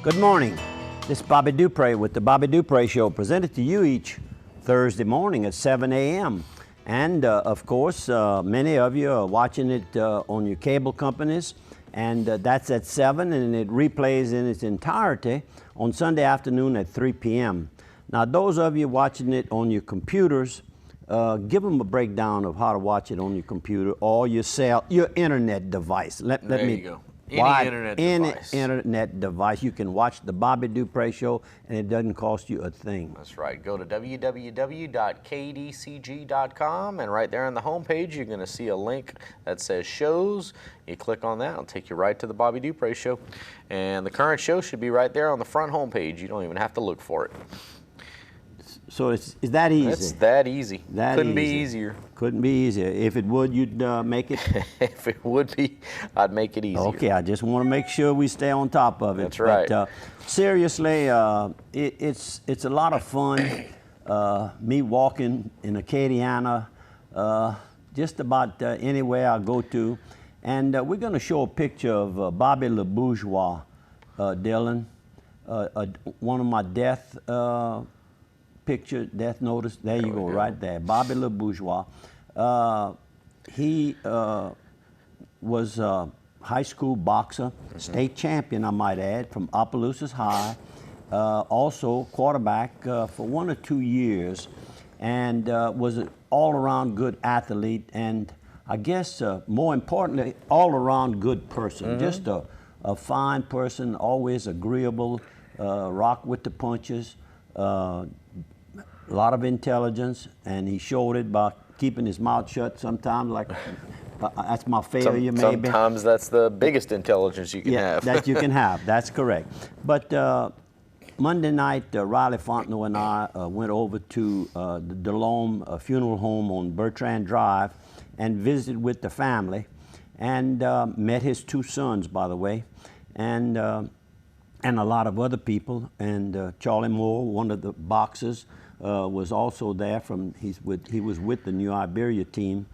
Good morning. This is Bobby Dupre with the Bobby Dupre Show, presented to you each Thursday morning at 7 a.m. And of course, many of you are watching it on your cable companies, and that's at 7, and it replays in its entirety on Sunday afternoon at 3 p.m. Now, those of you watching it on your computers, give them a breakdown of how to watch it on your computer or your internet device. There you go. Any internet device. You can watch the Bobby Dupre Show, and it doesn't cost you a thing. That's right. Go to www.kdcg.com, and right there on the homepage, you're going to see a link that says shows. You click on that, it'll take you right to the Bobby Dupre Show. And the current show should be right there on the front homepage. You don't even have to look for it. So it's that easy? It's that easy. Couldn't be easier. Couldn't be easier. If it would, you'd make it? If it would be, I'd make it easier. Okay, I just want to make sure we stay on top of it. That's right. But, seriously, it's a lot of fun. Me walking in Acadiana, just about anywhere I go to. And we're going to show a picture of Bobby Le Bourgeois, Dylan, one of my death picture, death notice. There you go, right there. Bobby Le Bourgeois. He was a high school boxer, state champion, I might add, from Opelousas High. Also quarterback for 1 or 2 years, and was an all-around good athlete, and I guess more importantly, all-around good person. Just a fine person, always agreeable, rock with the punches. A lot of intelligence, and he showed it by keeping his mouth shut sometimes, like that's my failure maybe. Sometimes that's the biggest intelligence you can have. that you can have, that's correct. But Monday night, Riley Fontenot and I went over to the Delome Funeral Home on Bertrand Drive and visited with the family, and met his 2 sons, by the way, and a lot of other people, and Charlie Moore, one of the boxers, was also there. He was with the New Iberia team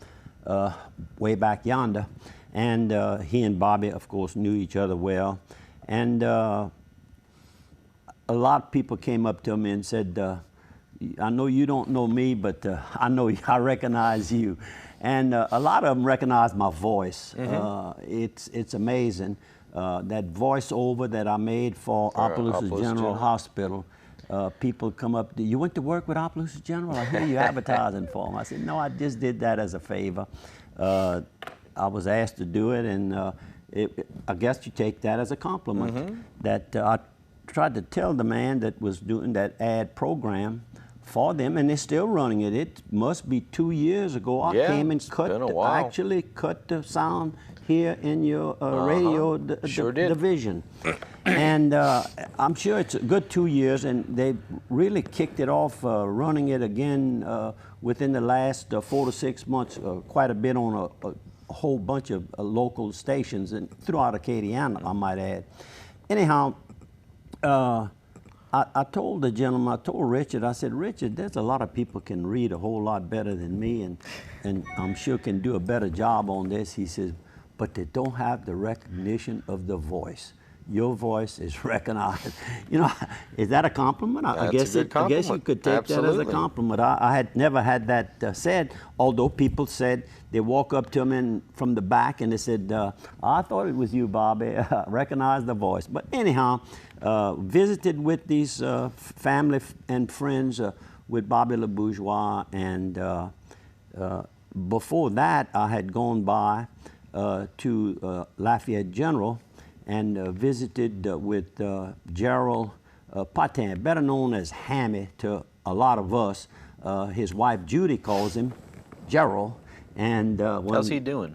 way back yonder, and he and Bobby, of course, knew each other well. And a lot of people came up to me and said, "I know you don't know me, but I recognize you." And a lot of them recognized my voice. It's amazing. That voiceover that I made for Opelousas General Hospital. People come up to, "You went to work with Opelousas General? I hear you advertising for them." I said, "No, I just did that as a favor." I was asked to do it, and I guess you take that as a compliment. That I tried to tell the man that was doing that ad program for them, and they're still running it. It must be 2 years ago. I came and actually cut the sound here in your radio division. And I'm sure it's a good 2 years, and they really kicked it off running it again within the last 4 to 6 months, quite a bit on a whole bunch of local stations and throughout Acadiana, I might add. Anyhow, I told the gentleman, I told Richard, I said, "Richard, there's a lot of people can read a whole lot better than me, and I'm sure can do a better job on this." He says, "But they don't have the recognition of the voice. Your voice is recognized." You know, is that a compliment? I guess you could take that as a compliment. I had never had that said, although people said, they walk up to me from the back and they said, "I thought it was you, Bobby." Recognize the voice. But anyhow, visited with these family and friends with Bobby Le Bourgeois, and before that, I had gone by to Lafayette General and visited with Gerald Patin, better known as Hammy to a lot of us. His wife Judy calls him Gerald. And how's he doing?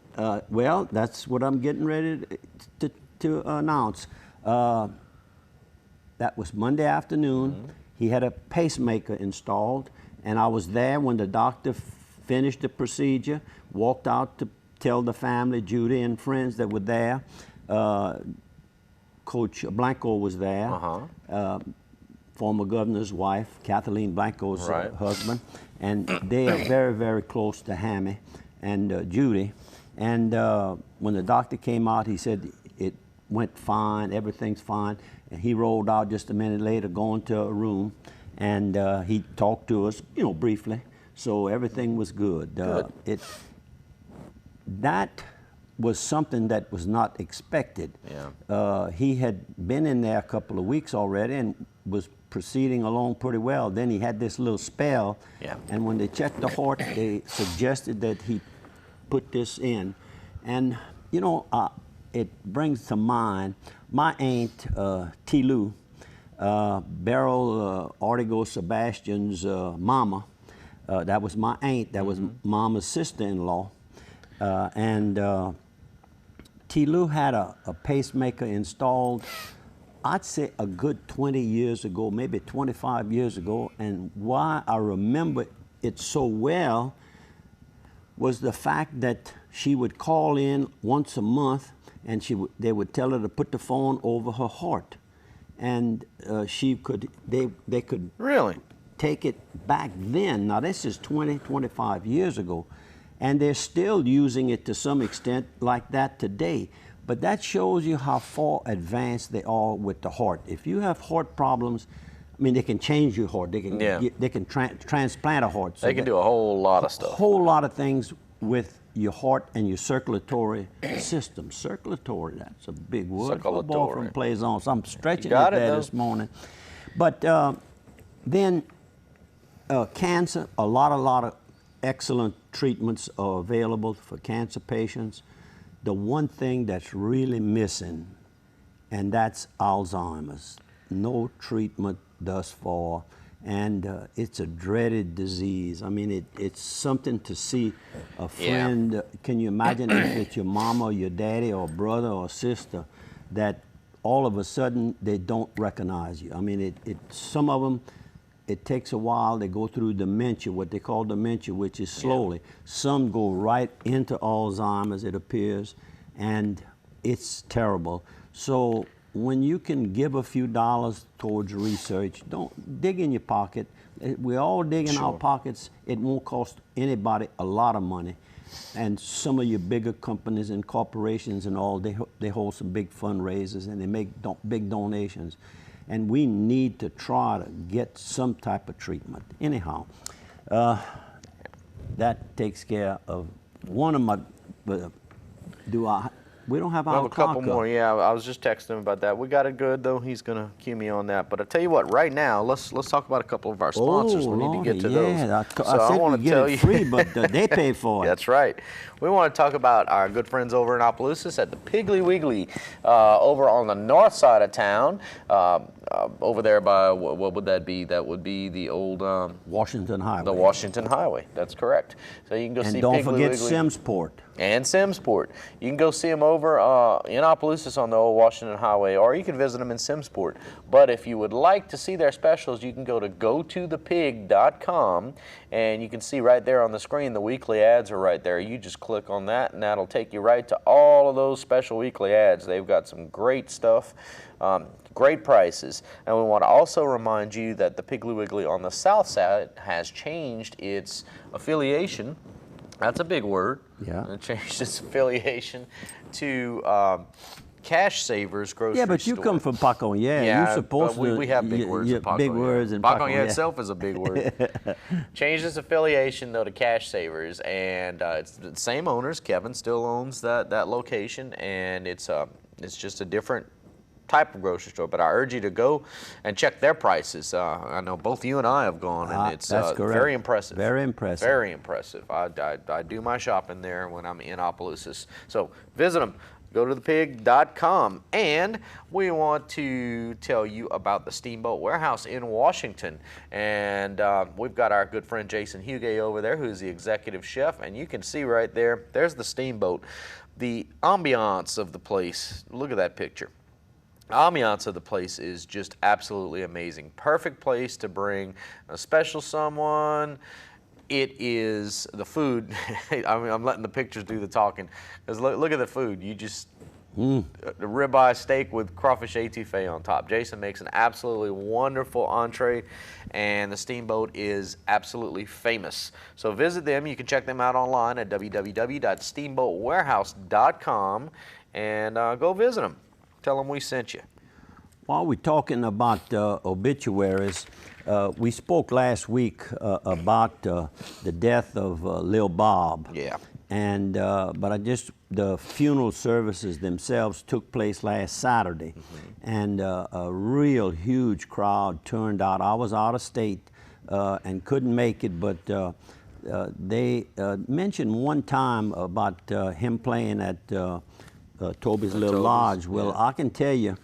Well, that's what I'm getting ready to announce. That was Monday afternoon. He had a pacemaker installed, and I was there when the doctor finished the procedure, walked out to tell the family, Judy and friends that were there. Coach Blanco was there, former governor's wife, Kathleen Blanco's husband, and they are very, very close to Hammy and Judy. And when the doctor came out, he said it went fine, everything's fine, he rolled out just a minute later, going to a room, and he talked to us, briefly. So everything was good. That was something that was not expected. Yeah. He had been in there a couple of weeks already and was proceeding along pretty well. Then he had this little spell, Yeah. and when they checked the heart, they suggested that he put this in. And, it brings to mind my aunt, T. Lou, Beryl Artigo Sebastian's mama. That was my aunt. That was Mama's sister-in-law. And T. Lou had a pacemaker installed, I'd say a good 20 years ago, maybe 25 years ago. And why I remember it so well was the fact that she would call in once a month, and they would tell her to put the phone over her heart, and they could Really? take it back then. Now this is 20, 25 years ago, and they're still using it to some extent like that today. But that shows you how far advanced they are with the heart. If you have heart problems, I mean, they can change your heart. They can transplant a heart. So they can do a whole lot of stuff. A whole lot of things with your heart and your circulatory system. Circulatory, that's a big word. Football from plays on. So I'm stretching it there this morning. But then cancer, a lot of excellent treatments are available for cancer patients. The one thing that's really missing, and that's Alzheimer's. No treatment thus far, and it's a dreaded disease. I mean, it's something to see a friend. Can you imagine if it's your mama or your daddy or brother or sister that all of a sudden they don't recognize you? I mean, some of them, it takes a while. They go through dementia, what they call dementia, which is slowly. Some go right into Alzheimer's, it appears, and it's terrible. So when you can give a few dollars towards research, don't dig in your pocket. We all dig in our pockets. It won't cost anybody a lot of money. And some of your bigger companies and corporations and all, they hold some big fundraisers and they make big donations. And we need to try to get some type of treatment. Anyhow, that takes care of one of my, we don't have our a couple more. Yeah, I was just texting him about that. We got it good though. He's gonna cue me on that. But I tell you what, right now, let's talk about a couple of our sponsors. We need to get to those. So I want to tell you, free, but they pay for it. That's right. We want to talk about our good friends over in Opelousas at the Piggly Wiggly, over on the north side of town. Over there by what would that be? That would be the old Washington Highway. The Washington Highway. That's correct. So you can go see don't Piggly forget Wiggly. Simsport. And Simsport. You can go see them over in Opelousas on the old Washington Highway, or you can visit them in Simsport. But if you would like to see their specials, you can go to gotothepig.com, and you can see right there on the screen the weekly ads are right there. You just click on that, and that'll take you right to all of those special weekly ads. They've got some great stuff. Great prices. And we want to also remind you that the Piggly Wiggly on the south side has changed its affiliation. That's a big word. Yeah. It changed its affiliation to Cash Savers Grocery Store. Yeah, but you come from Pacon, you're supposed to. We have big words in Pacon. Big words in Pacon itself is a big word. Changed its affiliation though to Cash Savers, and it's the same owners. Kevin still owns that location, and it's just a different type of grocery store, but I urge you to go and check their prices. I know both you and I have gone, and it's very impressive. Very impressive. Very impressive. I do my shopping there when I'm in Opelousas. So visit them. Go to thepig.com, and we want to tell you about the Steamboat Warehouse in Washington. And we've got our good friend Jason Huguet over there, who's the executive chef, and you can see right there, there's the Steamboat. The ambiance of the place, look at that picture. The ambiance of the place is just absolutely amazing. Perfect place to bring a special someone. It is the food. I mean, I'm letting the pictures do the talking. Because look at the food. You just, the ribeye steak with crawfish etouffee on top. Jason makes an absolutely wonderful entree, and the Steamboat is absolutely famous. So visit them. You can check them out online at www.steamboatwarehouse.com and go visit them. Tell them we sent you. While we're talking about obituaries, we spoke last week about the death of Lil Bob. Yeah. And but the funeral services themselves took place last Saturday, and a real huge crowd turned out. I was out of state and couldn't make it, but they mentioned one time about him playing at Toby's Little Lodge. Well, yeah. I can tell you,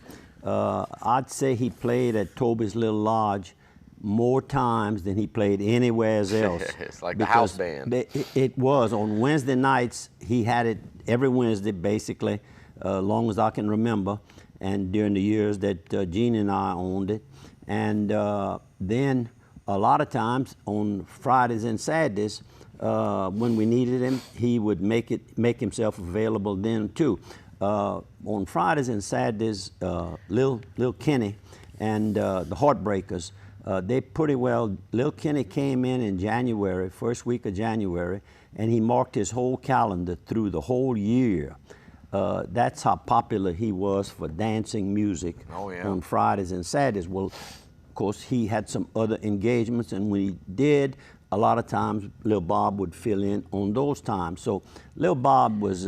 I'd say he played at Toby's Little Lodge more times than he played anywhere else. It's like the house band. It was. On Wednesday nights, he had it every Wednesday, basically, long as I can remember, and during the years that Gene and I owned it. And then a lot of times on Fridays and Saturdays, when we needed him, he would make himself available then too. On Fridays and Saturdays, Lil Kenny and the Heartbreakers, they pretty well, Lil Kenny came in January, first week of January, and he marked his whole calendar through the whole year. That's how popular he was for dancing music on Fridays and Saturdays. Well, of course, he had some other engagements, and when he did, a lot of times Lil Bob would fill in on those times. So Lil Bob was,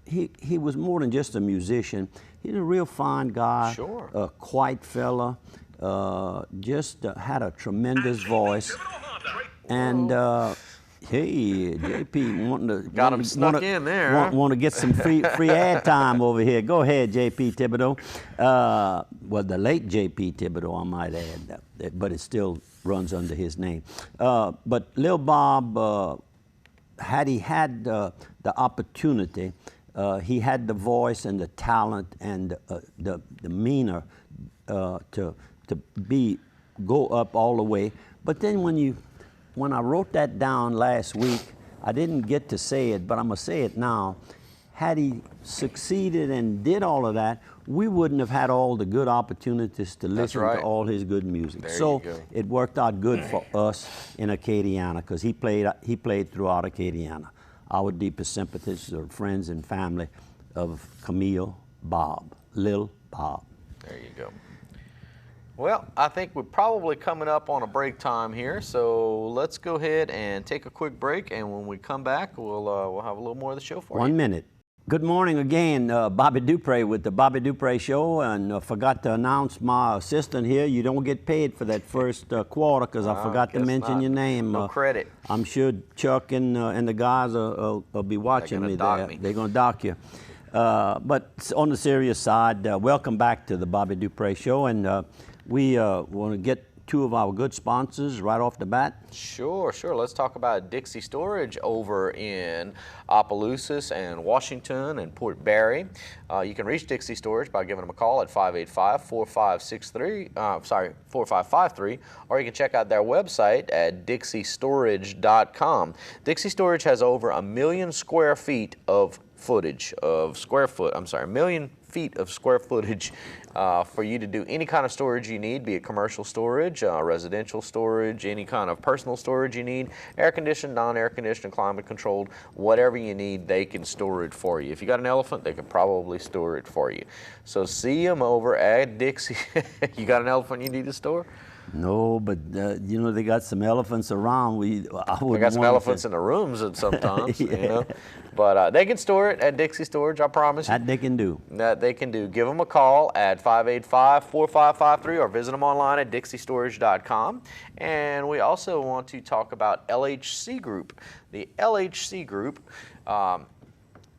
he was more than just a musician. He's a real fine guy, Sure. A quiet fella. Just had a tremendous voice, and hey, JP wanting to Got him snuck in there. Want to get some free ad time over here. Go ahead, JP Thibodeau. Well, the late JP Thibodeau, I might add, but it still runs under his name. But Lil Bob, had he had the opportunity, he had the voice and the talent and the demeanor to go up all the way. But then when I wrote that down last week, I didn't get to say it, but I'm gonna say it now. Had he succeeded and did all of that, we wouldn't have had all the good opportunities to listen to all his good music. There so you go. it worked out good for us in Acadiana, because he played throughout Acadiana. Our deepest sympathies are friends and family of Camille Bob, Lil Bob. There you go. Well, I think we're probably coming up on a break time here, so let's go ahead and take a quick break, and when we come back, we'll have a little more of the show for you. 1 minute. Good morning again, Bobby Dupre with the Bobby Dupre Show, and forgot to announce my assistant here. You don't get paid for that first quarter because I forgot to mention your name. No credit. I'm sure Chuck and the guys will be watching me there. They're going to dock you. But on the serious side, welcome back to the Bobby Dupre Show, and we want to get two of our good sponsors right off the bat. Sure. Let's talk about Dixie Storage over in Opelousas and Washington and Port Barry. You can reach Dixie Storage by giving them a call at 585-4553, or you can check out their website at dixiestorage.com. Dixie Storage has over 1 million square feet of million feet of square footage for you to do any kind of storage you need, be it commercial storage, residential storage, any kind of personal storage you need, air conditioned, non-air conditioned, climate controlled, whatever you need, they can store it for you. If you got an elephant, they can probably store it for you. So see them over at Dixie. You got an elephant you need to store? No, but you know, they got some elephants around. They got some elephants in the rooms sometimes, you know. But they can store it at Dixie Storage, I promise you. That they can do. That they can do. Give them a call at 585-4553 or visit them online at dixiestorage.com. And we also want to talk about LHC Group. The LHC Group,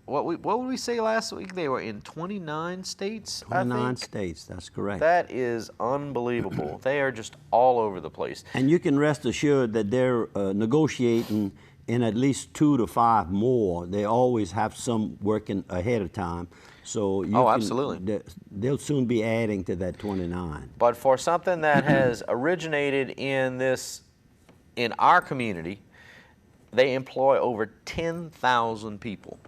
what would we say last week? They were in 29 states, 29 states, that's correct. That is unbelievable. They are just all over the place. And you can rest assured that they're negotiating in at least 2 to 5 more. They always have some working ahead of time. So absolutely. They'll soon be adding to that 29. But for something that has originated in our community, they employ over 10,000 people.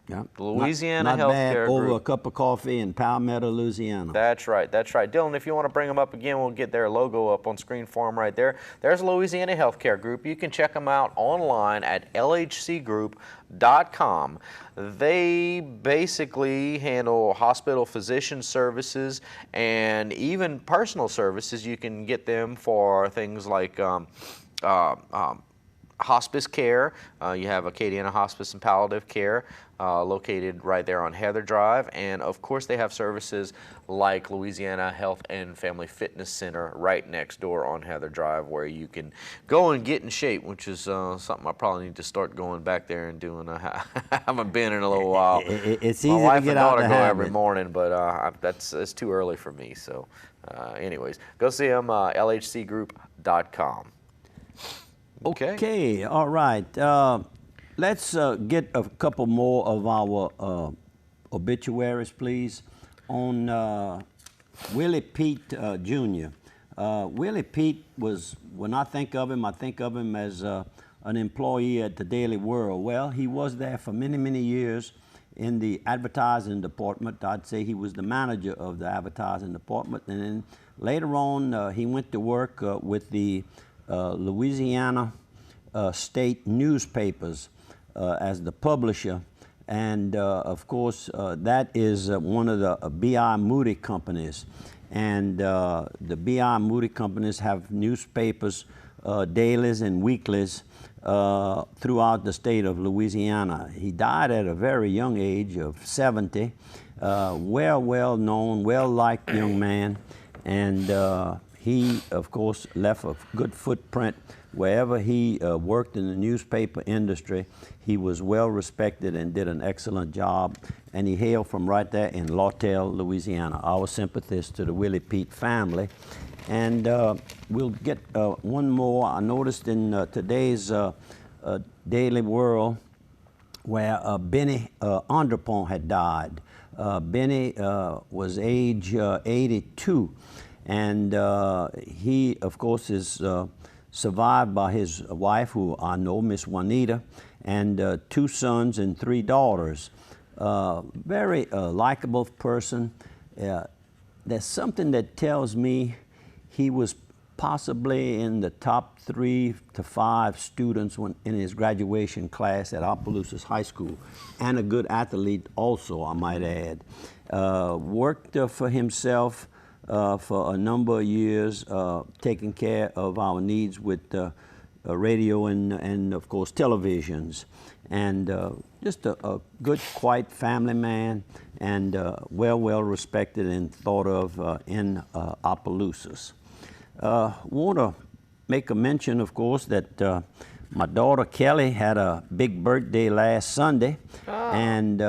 Yeah. Louisiana not bad. Healthcare Over Group. a cup of coffee in Palmetto, Louisiana. That's right. That's right. Dylan, if you want to bring them up again, we'll get their logo up on screen for them right there. There's Louisiana Healthcare Group. You can check them out online at lhcgroup.com. They basically handle hospital physician services and even personal services. You can get them for things like hospice care. You have Acadiana Hospice and Palliative Care located right there on Heather Drive. And of course they have services like Louisiana Health and Family Fitness Center right next door on Heather Drive, where you can go and get in shape, which is something I probably need to start going back there and doing. I haven't been in a little while. It's My easy wife to get and out daughter the go habit. every morning, but it's too early for me. So anyways, go see them, lhcgroup.com. Okay, all right. Let's get a couple more of our obituaries, please. On Willie Pete Jr. Willie Pete was, when I think of him as an employee at the Daily World. Well, he was there for many, many years in the advertising department. I'd say he was the manager of the advertising department. And then later on, he went to work with the Louisiana state newspapers as the publisher, and of course that is one of the B.I. Moody companies, and the B.I. Moody companies have newspapers, dailies and weeklies throughout the state of Louisiana. He died at a very young age of 70, well known, well-liked young man, and he, of course, left a good footprint. Wherever he worked in the newspaper industry, he was well respected and did an excellent job. And he hailed from right there in Lawtell, Louisiana. Our sympathies to the Willie Pete family. And we'll get one more. I noticed in today's Daily World where Benny Underpont had died. Benny was age 82. And he, of course, is survived by his wife, who I know, Miss Juanita, and 2 sons and 3 daughters. Very likable person. There's something that tells me he was possibly in the top 3 to 5 students in his graduation class at Opelousas High School, and a good athlete also, I might add. Worked for himself for a number of years, taking care of our needs with radio and of course televisions, and just a good, quiet family man, and well respected and thought of in Opelousas. Want to make a mention, of course, that my daughter Kelly had a big birthday last Sunday, and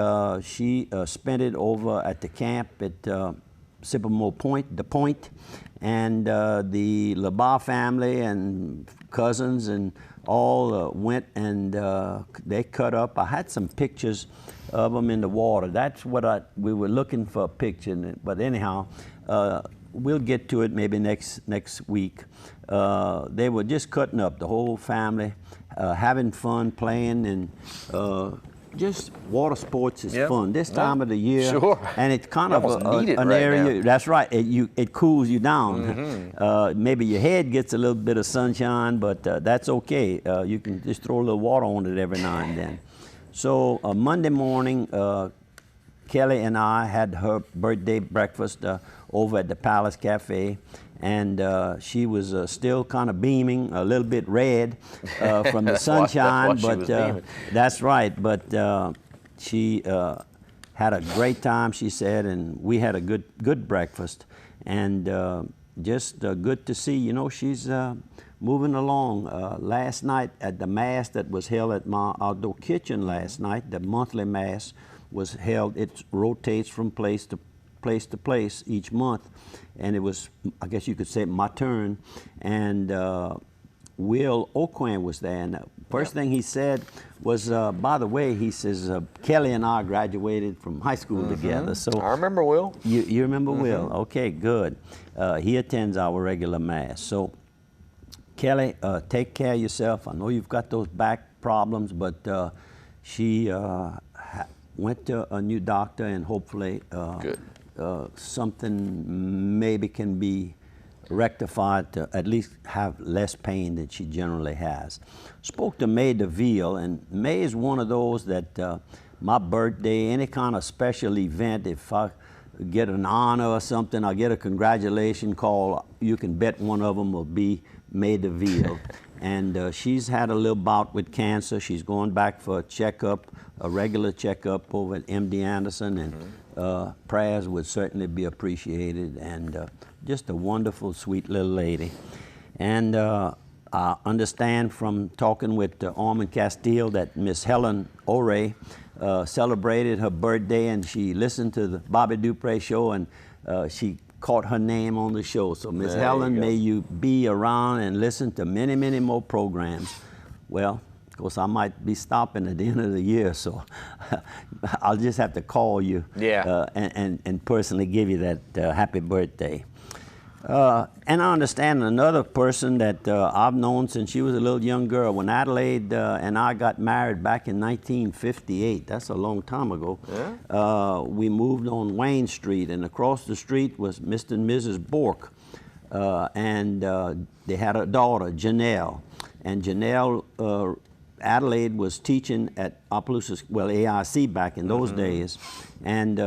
she spent it over at the camp at Sycamore Point, the Point, and the LeBar family and cousins and all went, and they cut up. I had some pictures of them in the water. That's what we were looking for, a picture. But anyhow, we'll get to it maybe next week. They were just cutting up, the whole family, having fun, playing, and just water sports is fun this time of the year. Sure. And it's kind of an right area. now. That's right. It cools you down. Maybe your head gets a little bit of sunshine, but that's okay. You can just throw a little water on it every now and then. So Monday morning, Kelly and I had her birthday breakfast over at the Palace Cafe, and she was still kind of beaming, a little bit red from the sunshine. That's right. But she had a great time, she said, and we had a good breakfast, and just good to see. You know, she's moving along. Last night at the mass that was held at my outdoor kitchen last night, the monthly mass was held. It rotates from place to place each month, and it was, I guess you could say, my turn, and Will O'Quinn was there, and the first thing he said was, by the way, he says, Kelly and I graduated from high school together. So I remember Will. You remember Will? Okay, good. He attends our regular mass. So Kelly, take care of yourself. I know you've got those back problems, but she went to a new doctor, and hopefully Good. something maybe can be rectified to at least have less pain than she generally has. Spoke to May DeVille, and May is one of those that my birthday, any kind of special event, if I get an honor or something, I get a congratulation call, you can bet one of them will be May DeVille. And she's had a little bout with cancer. She's going back for a checkup, a regular checkup over at MD Anderson, and prayers would certainly be appreciated. And just a wonderful, sweet little lady. And I understand from talking with Armand Castile that Miss Helen O'Ray celebrated her birthday, and she listened to the Bobby Dupre show, and she caught her name on the show. So Miss Helen, may you be around and listen to many, many more programs. Well, of course, I might be stopping at the end of the year, so I'll just have to call you and personally give you that happy birthday. And I understand another person that I've known since she was a little young girl. When Adelaide and I got married back in 1958, that's a long time ago, we moved on Wayne Street, and across the street was Mr. and Mrs. Bork. And they had a daughter, Janelle. And Janelle, Adelaide was teaching at Opelousas, well, AIC back in those days. And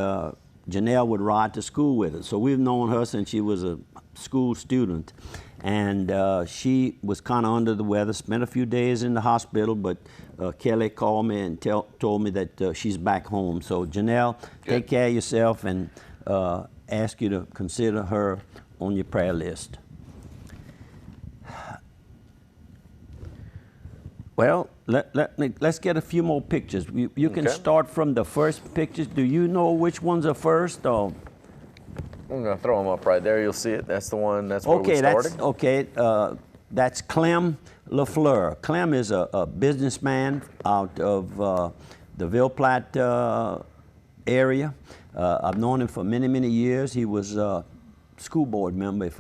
Janelle would ride to school with us. So we've known her since she was a school student. And she was kind of under the weather, spent a few days in the hospital, but Kelly called me and told me that she's back home. So Janelle, take care of yourself, and ask you to consider her on your prayer list. Well, let's get a few more pictures. You can start from the first pictures. Do you know which ones are first? Or? I'm going to throw them up right there. You'll see it. That's the one. That's where we started. That's Clem LaFleur. Clem is a businessman out of the Ville Platte area. I've known him for many, many years. He was a school board member, if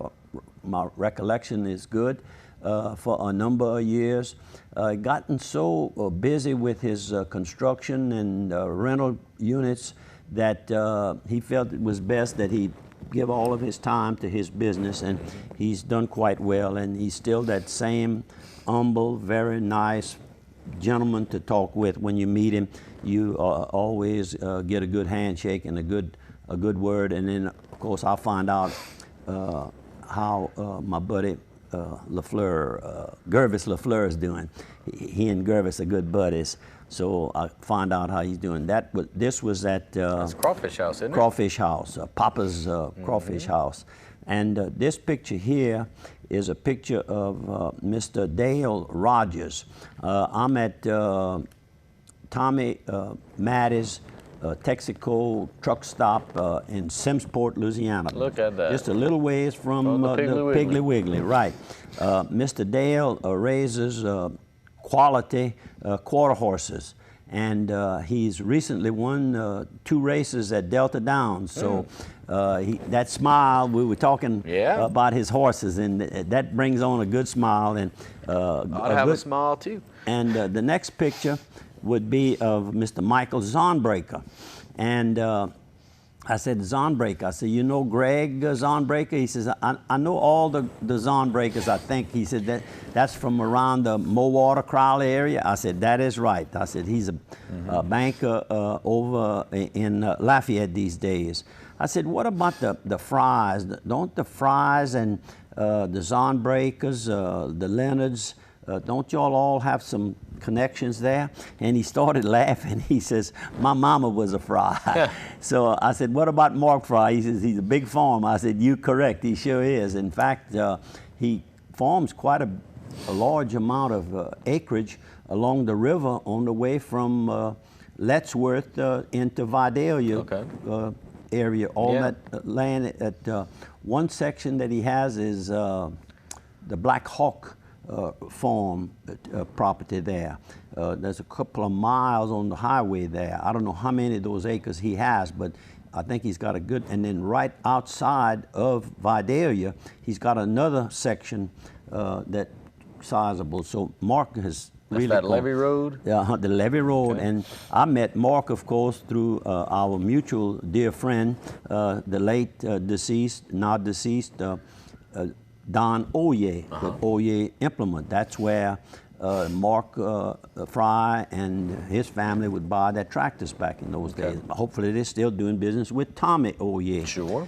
my recollection is good, for a number of years. Gotten so busy with his construction and rental units that he felt it was best that he give all of his time to his business, and he's done quite well, and he's still that same humble, very nice gentleman to talk with. When you meet him, you always get a good handshake and a good word. And then, of course, I'll find out how my buddy LaFleur, Gervis LaFleur is doing. He and Gervis are good buddies, so I find out how he's doing. This was at that's Crawfish House, isn't it? Crawfish House, Papa's Crawfish House. And this picture here is a picture of Mr. Dale Rogers. I'm at Tommy Maddie's Texaco truck stop in Simmsport, Louisiana. Look at that. Just a little ways from the Piggly Wiggly, right. Mr. Dale raises quality quarter horses, and he's recently won 2 races at Delta Downs. So that smile, we were talking about his horses, and that brings on a good smile. And I'd have a smile too. And the next picture would be of Mr. Michael Zonbreaker. And I said, Zonbreaker, I said, you know Greg Zonbreaker? He says, I know all the Zonbreakers, I think. He said, that's from around the Mowater, Crowley area. I said, that is right. I said, he's a banker over in Lafayette these days. I said, what about the Fries? Don't the Fries and the Zonbreakers, the Leonards, don't y'all all have some connections there? And he started laughing. He says, my mama was a Fry. So I said, what about Mark Fry? He says, he's a big farmer. I said, you're correct, he sure is. In fact, he farms quite a large amount of acreage along the river on the way from Lettsworth into Vidalia area. All that land at one section that he has is the Black Hawk farm property there. There's a couple of miles on the highway there. I don't know how many of those acres he has, but I think he's got a good, and then right outside of Vidalia, he's got another section that's sizable. So Mark has really that Levee Road? Yeah, the Levee Road. Okay. And I met Mark, of course, through our mutual dear friend, the late deceased, now deceased, Don Oye, with Oye Implement. That's where Mark Fry and his family would buy their tractors back in those days. Hopefully they're still doing business with Tommy Oye. Sure.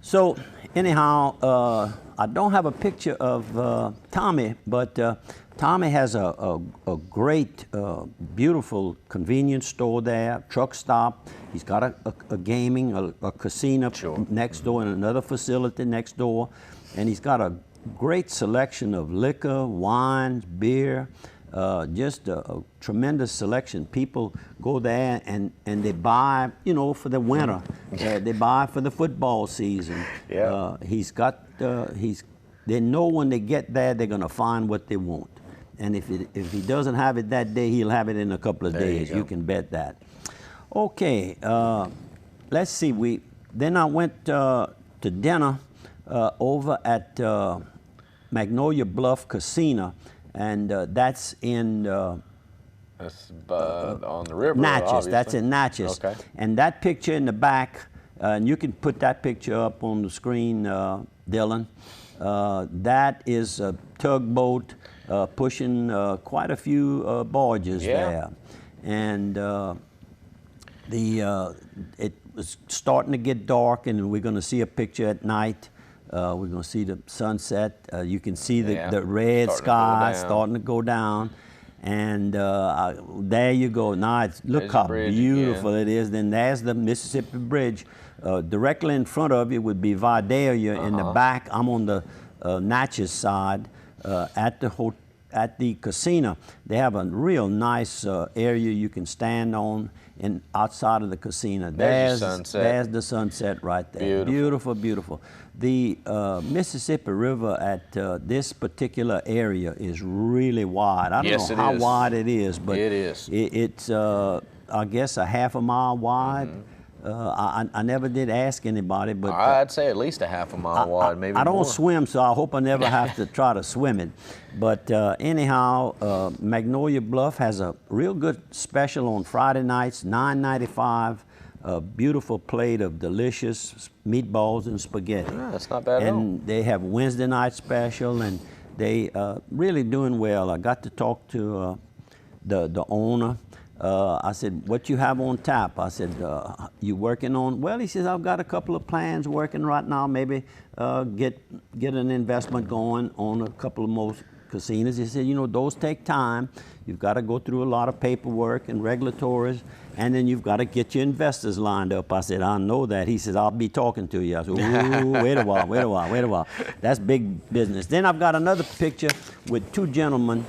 So anyhow, I don't have a picture of Tommy, but Tommy has a great, beautiful convenience store there, truck stop. He's got a gaming, a casino next door and another facility next door. And he's got a great selection of liquor, wines, beer, just a tremendous selection. People go there and they buy, you know, for the winter. They buy for the football season. Yeah. They know when they get there, they're going to find what they want. And if he doesn't have it that day, he'll have it in a couple of days. You can bet that. Okay, let's see. Then I went to dinner over at Magnolia Bluff Casino, and that's in That's on the river, Natchez. obviously. That's in Natchez. Okay. And that picture in the back, and you can put that picture up on the screen, Dylan. That is a tugboat pushing quite a few barges there. And it was starting to get dark, and we're going to see a picture at night. We're going to see the sunset. You can see the red sky starting to go down. And there you go. Now, look how beautiful it is. Then there's the Mississippi Bridge. Directly in front of you would be Vidalia. In the back, I'm on the Natchez side at the casino. They have a real nice area you can stand on outside of the casino. There's the sunset. There's the sunset right there. Beautiful, beautiful. The Mississippi River at this particular area is really wide. I don't know how wide it is, but it is. It's, I guess, a half a mile wide. I never did ask anybody, but I'd say at least a half a mile wide, maybe I don't more. swim, so I hope I never have to try to swim it. But anyhow, Magnolia Bluff has a real good special on Friday nights, $9.95. A beautiful plate of delicious meatballs and spaghetti. Yeah, that's not bad at all. And they have Wednesday night special, and they really doing well. I got to talk to the owner. I said, what you have on tap? I said, you working on? Well, he says, I've got a couple of plans working right now. Maybe get an investment going on a couple of more casinos. He said, you know, those take time. You've got to go through a lot of paperwork and regulatories, and then you've got to get your investors lined up. I said, I know that. He says, I'll be talking to you. I said, ooh, wait a while. That's big business. Then I've got another picture with two gentlemen.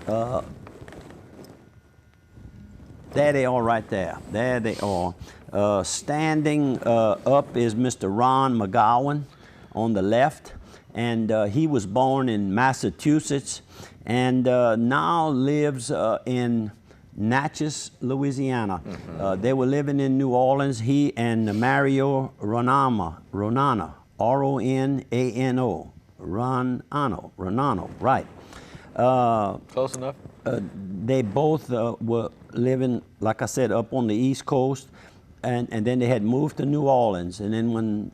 There they are right there. There they are. Standing up is Mr. Ron McGowan on the left. And he was born in Massachusetts and now lives in Natchez, Louisiana. They were living in New Orleans, he and Mario Ronano, R-O-N-A-N-O, Ronano, right. Close enough? They both were living, like I said, up on the East Coast, and then they had moved to New Orleans. And then when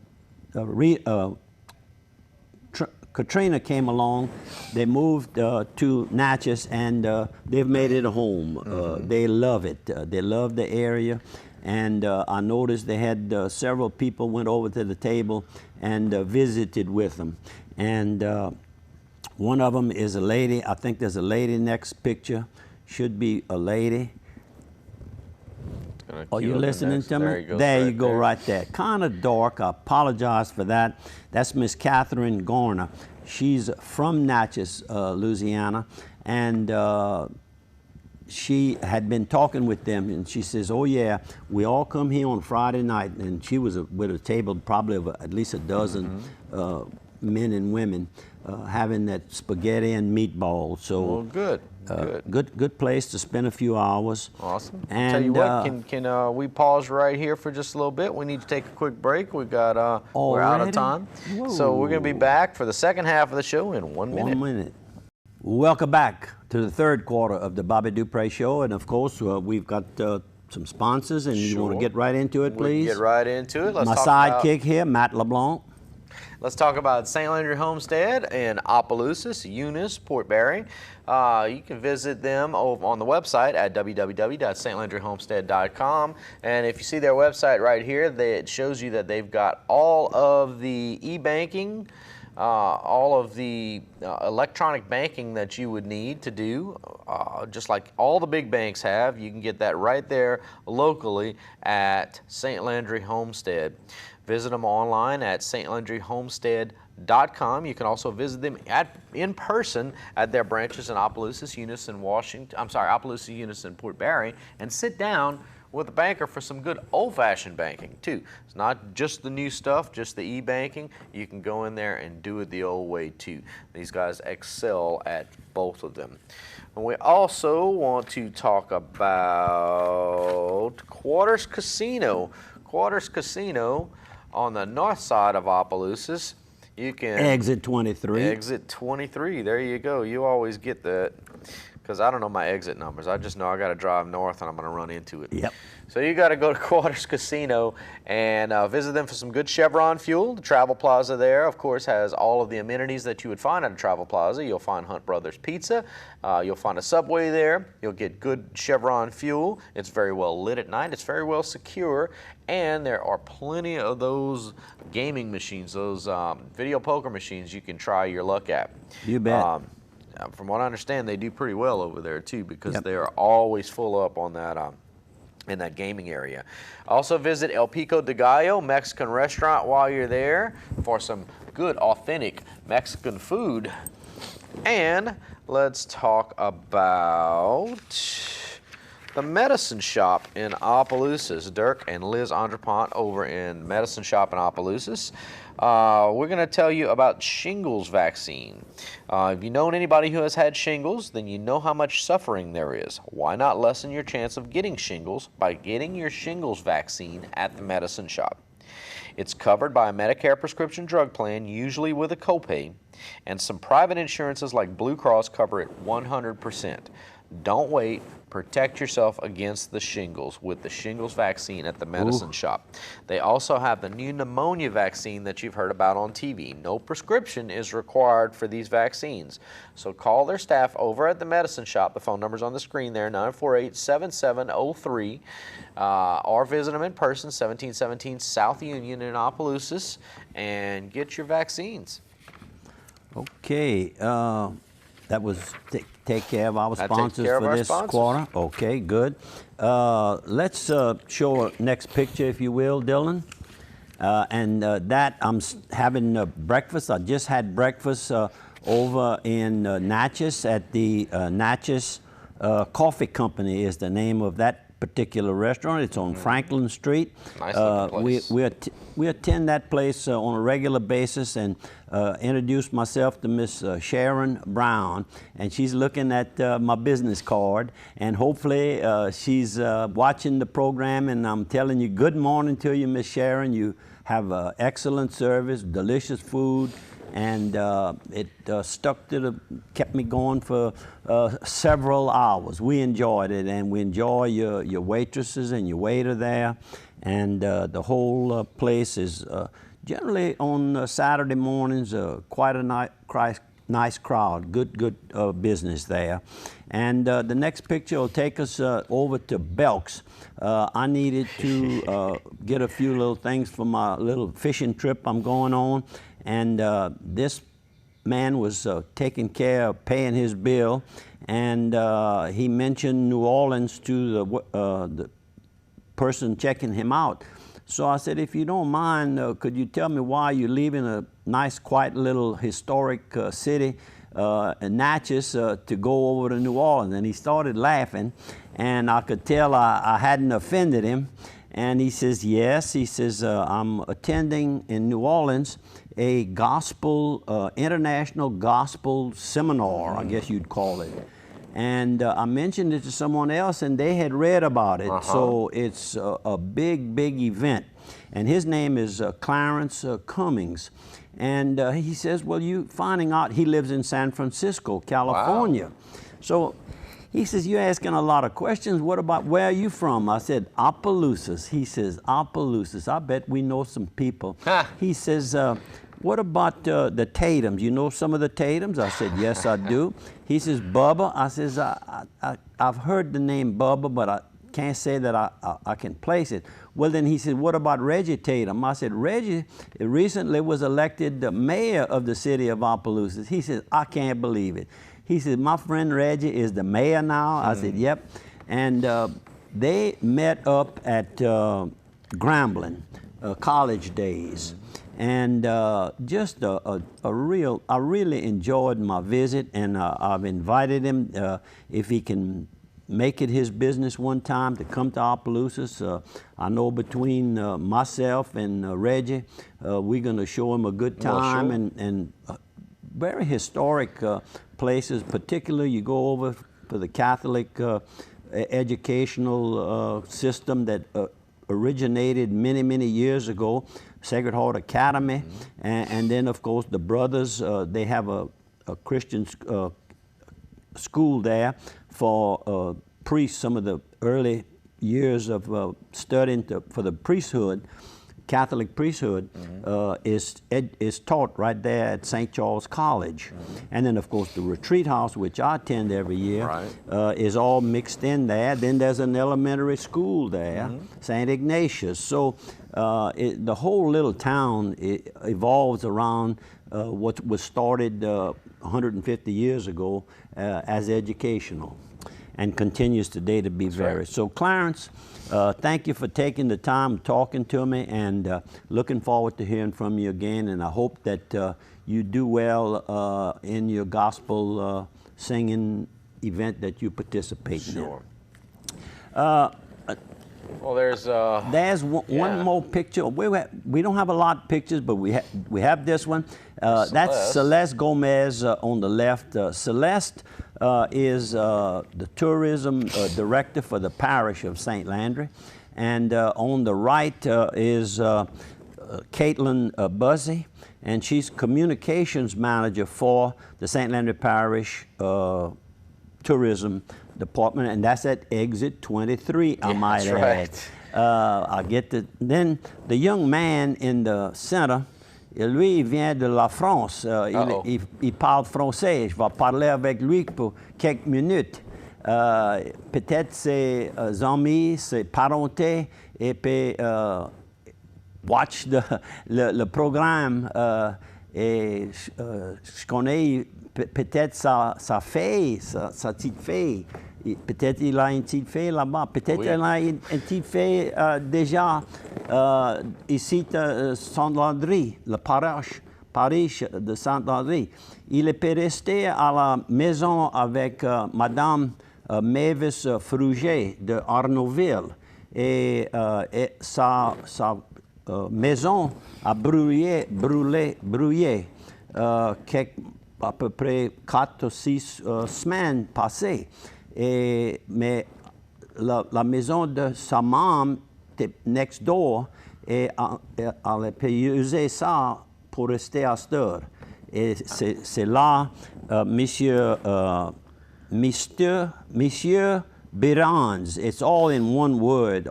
Katrina came along, they moved to Natchez, and they've made it a home. They love it. They love the area. And I noticed they had several people went over to the table and visited with them. And one of them is a lady. I think there's a lady next picture. Should be a lady. Are you listening to me? There you go, right there. Kind of dark. I apologize for that. That's Miss Catherine Garner. She's from Natchez, Louisiana, and she had been talking with them, and she says, oh yeah, we all come here on Friday night, and she was with a table probably of at least a dozen men and women having that spaghetti and meatballs. So good. Good place to spend a few hours. Awesome. And tell you what, can we pause right here for just a little bit? We need to take a quick break. We've got we're out of time. Whoa. So we're going to be back for the second half of the show in 1 minute. 1 minute. Welcome back. to the third quarter of the Bobby Dupre Show, and of course we've got some sponsors, and you want to get right into it, please? We'll get right into it. My sidekick here, Matt LeBlanc. Let's talk about St. Landry Homestead in Opelousas, Eunice, Port Barry. You can visit them on the website at www.stlandryhomestead.com. And if you see their website right here, it shows you that they've got all of the e-banking, all of the electronic banking that you would need to do, just like all the big banks have. You can get that right there locally at St. Landry Homestead. Visit them online at stlandryhomestead.com. You can also visit them in person at their branches in Opelousas, Eunice, and Opelousas, Eunice, and Port Barry, and sit down with a banker for some good old-fashioned banking too. It's not just the new stuff, just the e-banking. You can go in there and do it the old way too. These guys excel at both of them. And we also want to talk about Quarters Casino. Quarters Casino on the north side of Opelousas. You can exit 23. Exit 23. There you go. You always get that, because I don't know my exit numbers. I just know I got to drive north and I'm going to run into it. Yep. So you got to go to Quarters Casino and visit them for some good Chevron fuel. The Travel Plaza there, of course, has all of the amenities that you would find at a Travel Plaza. You'll find Hunt Brothers Pizza. You'll find a Subway there. You'll get good Chevron fuel. It's very well lit at night. It's very well secure. And there are plenty of those gaming machines, those video poker machines you can try your luck at. You bet. From what I understand, they do pretty well over there too, because they are always full up on that in that gaming area. Also visit El Pico de Gallo Mexican restaurant while you're there for some good authentic Mexican food. And let's talk about the Medicine Shop in Opelousas. Dirk and Liz Andrepont over in Medicine Shop in Opelousas. We're going to tell you about shingles vaccine. If you know anybody who has had shingles, then you know how much suffering there is. Why not lessen your chance of getting shingles by getting your shingles vaccine at the Medicine Shop? It's covered by a Medicare prescription drug plan, usually with a copay, and some private insurances like Blue Cross cover it 100%. Don't wait. Protect yourself against the shingles with the shingles vaccine at the Medicine Shop. They also have the new pneumonia vaccine that you've heard about on TV. No prescription is required for these vaccines. So call their staff over at the Medicine Shop. The phone number's on the screen there, 948-7703. Or visit them in person, 1717 South Union in Opelousas, and get your vaccines. Okay. That was take care of our sponsors for this quarter. Okay, good. Let's show a next picture, if you will, Dylan. That I'm having breakfast. I just had breakfast over in Natchez at the Natchez Coffee Company is the name of that particular restaurant. It's on Franklin Street. Nice looking place. We attend that place on a regular basis, and introduced myself to Miss Sharon Brown, and she's looking at my business card, and hopefully she's watching the program, and I'm telling you, good morning to you, Miss Sharon. You have excellent service, delicious food, and it kept me going for several hours. We enjoyed it, and we enjoy your waitresses and your waiter there, and the whole place is generally on Saturday mornings, quite a nice crowd, good business there. And the next picture will take us over to Belk's. I needed to get a few little things for my little fishing trip I'm going on, and this man was taking care of paying his bill, and he mentioned New Orleans to the person checking him out. So I said, if you don't mind, could you tell me why you're leaving a nice, quiet little historic city, Natchez, to go over to New Orleans? And he started laughing, and I could tell I hadn't offended him. And he says, yes. He says, I'm attending in New Orleans a gospel, international gospel seminar, I guess you'd call it. And I mentioned it to someone else, and they had read about it. So it's a big event. And his name is Clarence Cummings. And he says, well, you finding out he lives in San Francisco, California. So he says, you're asking a lot of questions. What about, where are you from? I said, Opelousas. He says, Opelousas. I bet we know some people. He says, what about the Tatums? You know some of the Tatums? I said, yes, I do. He says, Bubba. I says, I've heard the name Bubba, but I can't say that I can place it. Well, then he said, what about Reggie Tatum? I said, Reggie recently was elected the mayor of the city of Opelousas. He says, I can't believe it. He said, my friend Reggie is the mayor now. I said, yep. And they met up at Grambling, college days. And just I really enjoyed my visit, and I've invited him, if he can make it his business one time, to come to Opelousas. I know between myself and Reggie, we're going to show him a good time. Well, sure. And very historic places. Particularly, you go over for the Catholic educational system that originated many, many years ago, Sacred Heart Academy, and then of course the brothers, they have a Christian school there for priests. Some of the early years of studying for the priesthood, Catholic priesthood, is taught right there at St. Charles College. And then of course the retreat house, which I attend every year, is all mixed in there. Then there's an elementary school there, St. Ignatius. So the whole little town evolves around what was started 150 years ago as educational, and continues today to be varied. So Clarence, thank you for taking the time talking to me, and looking forward to hearing from you again, and I hope that you do well in your gospel singing event that you participate in. Sure. Well, there's one more picture. We don't have a lot of pictures, but we have this one. That's Celeste Gomez on the left. Celeste is the tourism director for the parish of St. Landry, and on the right is Caitlin Buzzy, and she's communications manager for the St. Landry Parish tourism department, and that's at exit 23, I might add. Right. I get then the young man in the center, lui, il vient de la France. Il parle français. Je vais parler avec lui pour quelques minutes. Peut-être ses amis, ses parentés, et puis watch le programme. Et je connais peut-être sa fille, sa petite fille. Peut-être il a une petite fille là-bas. Peut-être il a une petite fille déjà ici à Saint-Landry, le parish de Saint-Landry. Il peut rester à la maison avec Madame Mavis Fruget de Arnaudville. Et sa maison a brûlé à peu près 4 ou 6 semaines passées. Mais la maison de sa maman next door, et elle peut user ça pour rester à cette heure. Et c'est là, Monsieur Biranz. It's all in one word,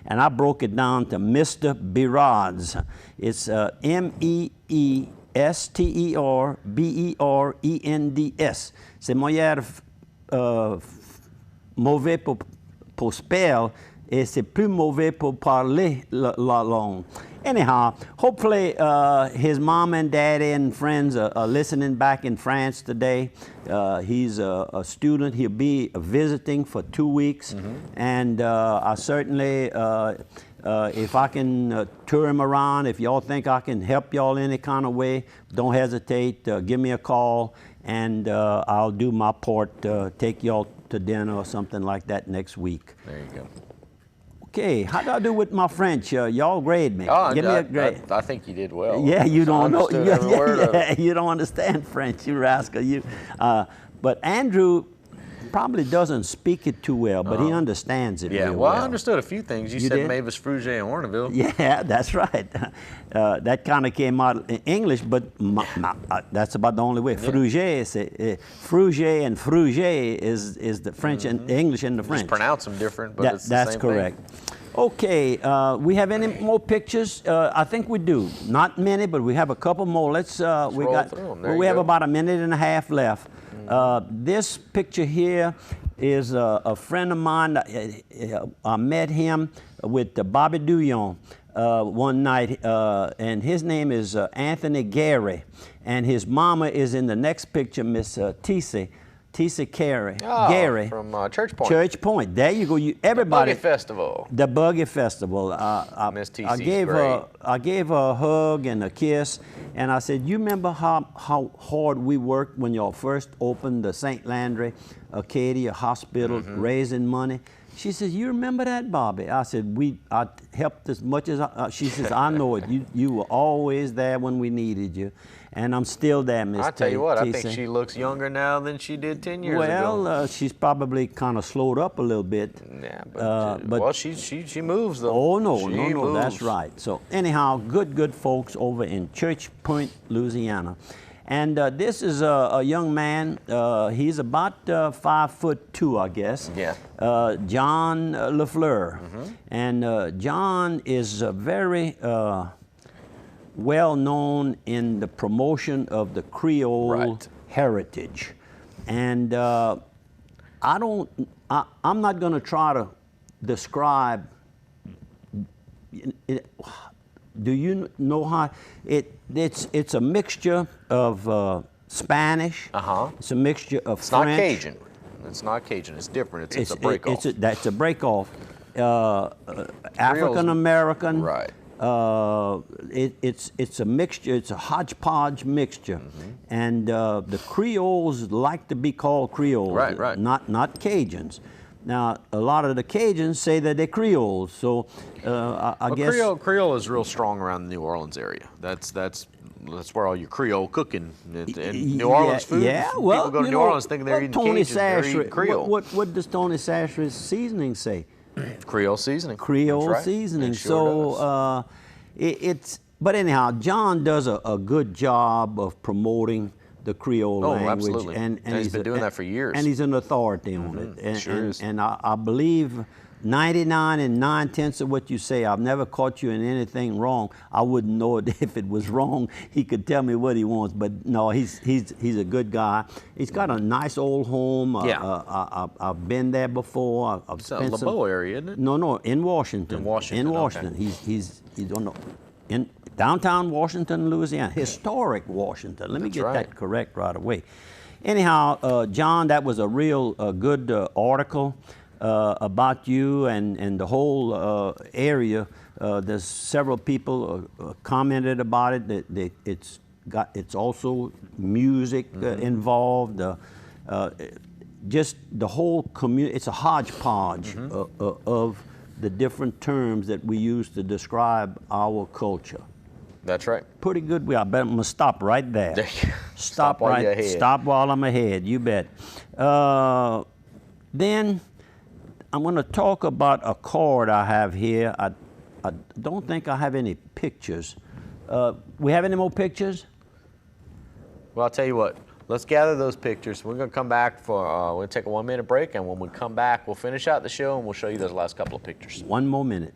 and I broke it down to Mr. Biranz. It's M-E-E-S-T-E-R-B-E-R-E-N-D-S. C'est moyen mauvais pour spell, et c'est plus mauvais pour parler la langue. Anyhow, hopefully his mom and daddy and friends are listening back in France today. He's a student. He'll be visiting for 2 weeks. And I certainly, if I can tour him around, if y'all think I can help y'all any kind of way, don't hesitate. Give me a call, and I'll do my part, take y'all to dinner or something like that next week. There you go. Okay, how do I do with my French? Y'all grade me. Oh, Give me a grade. I think you did well. Yeah, you don't know. Yeah, you don't understand French, you rascal. But Andrew probably doesn't speak it too well, but he understands it Yeah, real well, well. I understood a few things. You said did? Mavis Frugier in Warrenville. Yeah, that's right. That kind of came out in English, but that's about the only way. Frugier, Frugier and Frugier is the French and English and the French. Just pronounce them different, but it's the That's same correct. thing. Okay, we have any more pictures? I think we do. Not many, but we have a couple more. Let's roll through 'em. There we you have go. about a minute and a half left. This picture here is a friend of mine. I met him with Bobby Douillon one night, and his name is Anthony Gary, and his mama is in the next picture, Miss Tisa Gary. Oh, from Church Point. Church Point. There you go. Everybody. Buggy Festival. The Buggy Festival. Miss TC's I gave her a hug and a kiss, and I said, "You remember how hard we worked when y'all first opened the St. Landry Acadia Hospital, raising money?" She says, "You remember that, Bobby?" I said, I helped as much as she says, "I know it. You were always there when we needed you." And I'm still there, Miss I tell you what, I Tisa. think she looks younger now than she did 10 years ago. Well, she's probably kind of slowed up a little bit. Yeah, but well, she moves though. Oh no, She no, that's moves. right. So anyhow, good folks over in Church Point, Louisiana, and this is a young man. He's about 5'2", I guess. Yeah. John Lafleur, and John is very well known in the promotion of the Creole heritage, and I'm not going to try to describe. Do you know how it's a mixture of Spanish. It's a mixture of It's French. not Cajun. It's not Cajun. It's different. It's a break-off. That's a break-off. African American. Right. It's a mixture. It's a hodgepodge mixture, and the Creoles like to be called Creoles. Right. Not Cajuns. Now, a lot of the Cajuns say that they're Creoles, so I guess Creole is real strong around the New Orleans area. That's where all your Creole cooking and New Orleans food. Yeah, well, people go to New Orleans thinking they're eating Tony Cajun, they're eating Sashra, Creole. what does Tony Sashra's seasoning say? Creole seasoning. Creole That's right. seasoning. It sure does. It's. But anyhow, John does a good job of promoting the Creole language. Absolutely. And he's been doing that for years. And he's an authority on it. And, Sure is. And I believe 99 and 9/10 of what you say. I've never caught you in anything wrong. I wouldn't know it if it was wrong. He could tell me what he wants. But no, he's a good guy. He's got a nice old home. Yeah. I've been there before. I've It's a spent LeBeau area, isn't it? No, in Washington. In Washington, In Washington. okay. He's in downtown Washington, Louisiana. Historic Washington. Let me get that correct right away. Anyhow, John, that was a real good article about you and the whole area. There's several people commented about it. That it's also music involved. Just the whole community. It's a hodgepodge of the different terms that we use to describe our culture. That's right. Pretty good. I'm going to stop right there. Stop while you're ahead. Stop while I'm ahead. You bet. Then I'm going to talk about a card I have here. I don't think I have any pictures. We have any more pictures? Well, I'll tell you what. Let's gather those pictures. We're going to come back for, we're going to take a 1-minute break, and when we come back, we'll finish out the show, and we'll show you those last couple of pictures. One more minute.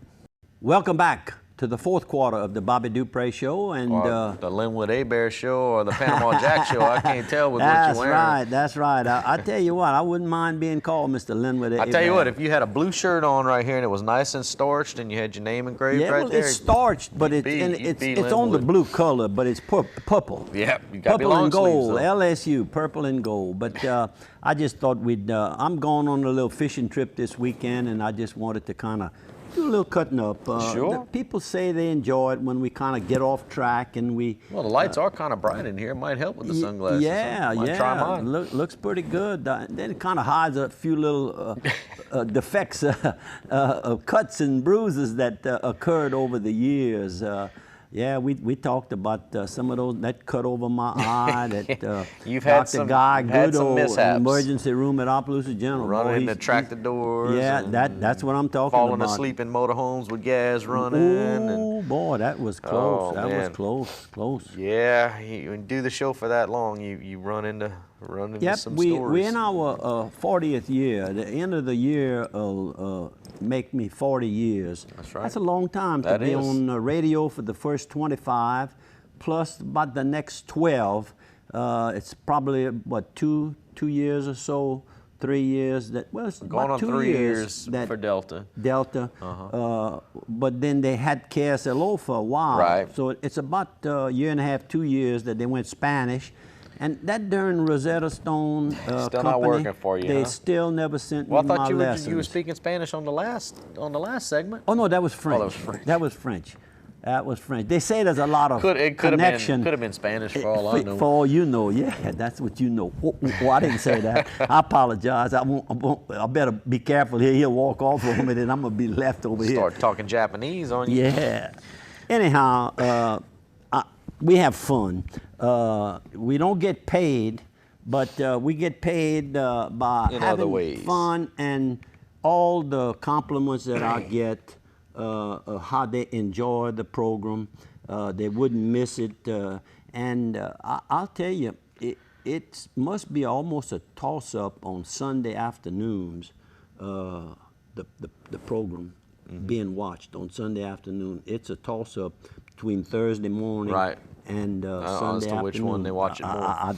Welcome back to the fourth quarter of the Bobby Dupre Show. And or the Linwood A-Bear Show or the Panama Jack Show. I can't tell with what you're wearing. That's right. I tell you what, I wouldn't mind being called Mr. Linwood A-Bear. I tell you what, if you had a blue shirt on right here and it was nice and starched and you had your name engraved right there. It's starched, but it's on the blue color, but it's purple. Yeah, you got to be purple long and gold, sleeves, LSU, purple and gold. But I just thought I'm going on a little fishing trip this weekend, and I just wanted to kind of do a little cutting up. Sure. People say they enjoy it when we kind of get off track and we. Well, the lights are kind of bright in here. It might help with the sunglasses. Yeah, Might try mine. Looks pretty good. Then it kind of hides a few little defects, cuts and bruises that occurred over the years. Yeah, we talked about some of those, that cut over my eye, that You've had Dr. some, Guy you've had some Goodall, mishaps. emergency room at Opelousas General. Running Boy, into tractor doors. Yeah, and that's what I'm talking falling about. asleep in motorhomes with gas running. Oh, boy, that was close. Oh, that was man. close. Yeah, when you do the show for that long, you run into Yep, some we're stories. in our 40th year. The end of the year will make me 40 years. That's right. That's a long time to That be is. on the radio for the first 25, plus about the next 12. It's probably, what, two years or so, 3 years. Well, it's Going about on 2 3 years years for Delta. Delta. But then they had KSLO for a while. Right. So it's about a year and a half, 2 years that they went Spanish. And that darn Rosetta Stone Still company, not working for you, they huh? still never sent Well, I me thought my you lessons. were speaking Spanish on the last segment. Oh no, that was French. that was French. That was French. That was French. They say there's a lot of connection. Could have been Spanish for all I know. For all you know, yeah, that's what you know. Oh, I didn't say that. I apologize. I better be careful here. He'll walk off for a minute, and I'm gonna be left over here. Start talking Japanese on you. Yeah. Anyhow, we have fun. We don't get paid, but we get paid by In other having ways. fun and all the compliments that I get, how they enjoy the program. They wouldn't miss it. I'll tell you, it must be almost a toss-up on Sunday afternoons, the program being watched on Sunday afternoon. It's a toss-up between Thursday morning Right. and Sunday as to afternoon. which one they watch it more.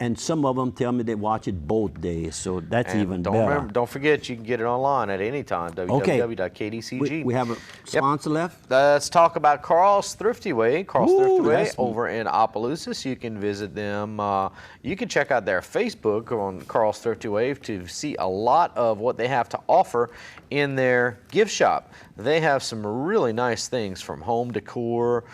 And some of them tell me they watch it both days, so that's And even don't better. don't forget, you can get it online at any time. www.kdcg. We have a sponsor left. Let's talk about Carl's Thrifty Way. Carl's Ooh, Thrifty Way that's- over in Opelousas. You can visit them. You can check out their Facebook on Carl's Thrifty Way to see a lot of what they have to offer in their gift shop. They have some really nice things from home decor.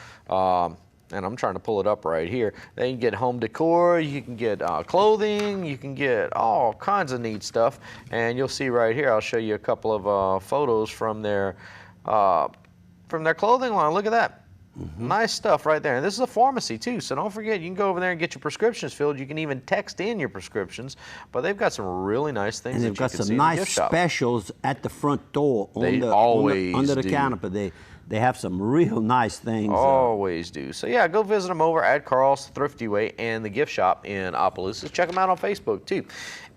And I'm trying to pull it up right here. They can get home decor, you can get clothing, you can get all kinds of neat stuff. And you'll see right here, I'll show you a couple of photos from their clothing line. Look at that. Nice stuff right there. And this is a pharmacy too, so don't forget, you can go over there and get your prescriptions filled. You can even text in your prescriptions, but they've got some really nice things And that they've you got can some see in the nice gift shop. specials at the front door They always under the do. canopy. They have some real nice things. Always do. So yeah, go visit them over at Carl's Thrifty Way and the gift shop in Opelousas. Check them out on Facebook too.